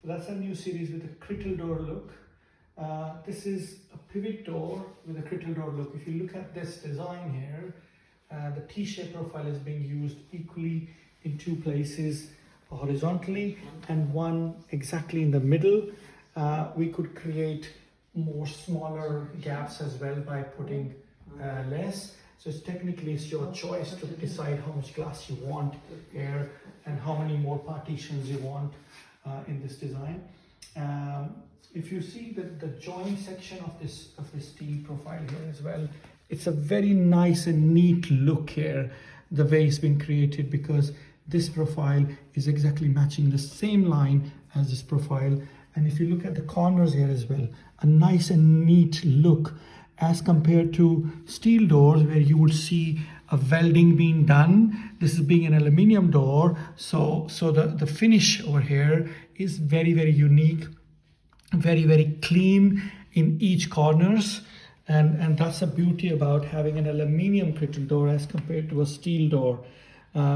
that's a new series with a Crittal door look. This is a pivot door with a Crittal door look. If you look at this design here, the T-shape profile is being used equally in two places, horizontally and one exactly in the middle. We could create more smaller gaps as well by putting less. So it's your choice to decide how much glass you want here and how many more partitions you want in this design. If you see the joint section of this T profile here as well, it's a very nice and neat look here, the way it's been created, because this profile is exactly matching the same line as this profile. And if you look at the corners here as well, a nice and neat look as compared to steel doors where you would see a welding being done. This is being an aluminium door, so the finish over here is very, very unique, very, very clean in each corners. And that's the beauty about having an aluminium Crittal door as compared to a steel door,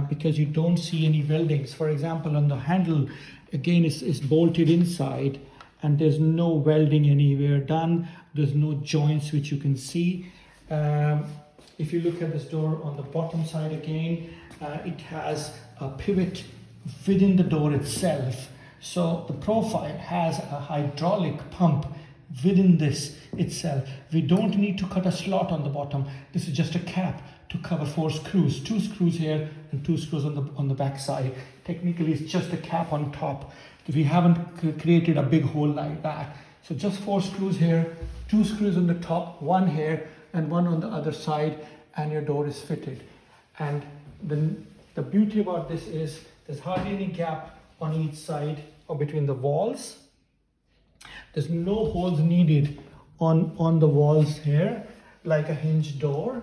because you don't see any weldings. For example, on the handle, again, it's bolted inside and there's no welding anywhere done. There's no joints which you can see. If you look at this door on the bottom side again, it has a pivot within the door itself. So the profile has a hydraulic pump within this itself. We don't need to cut a slot on the bottom. This is just a cap to cover 4 screws, 2 screws here and 2 screws on the back side. Technically, it's just a cap on top. We haven't created a big hole like that. So just 4 screws here, 2 screws on the top, 1 here and 1 on the other side, and your door is fitted. And the beauty about this is there's hardly any gap on each side or between the walls. There's no holes needed on the walls here, like a hinged door.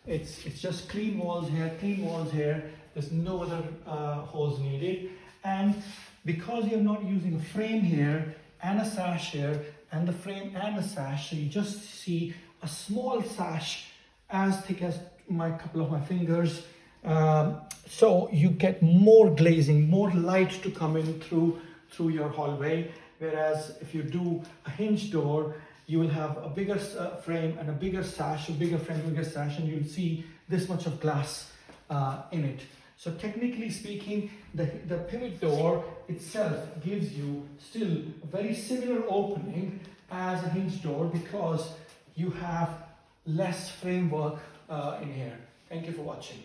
It's just clean walls here, clean walls here. There's no other holes needed. And because you're not using a frame here and a sash here, and the frame and the sash, so you just see a small sash as thick as a couple of my fingers. So you get more glazing, more light to come in through your hallway. Whereas if you do a hinge door, you will have a bigger frame and a bigger sash, a bigger frame, bigger sash, and you'll see this much of glass in it. So technically speaking, the pivot door itself gives you still a very similar opening as a hinge door because you have less framework in here. Thank you for watching.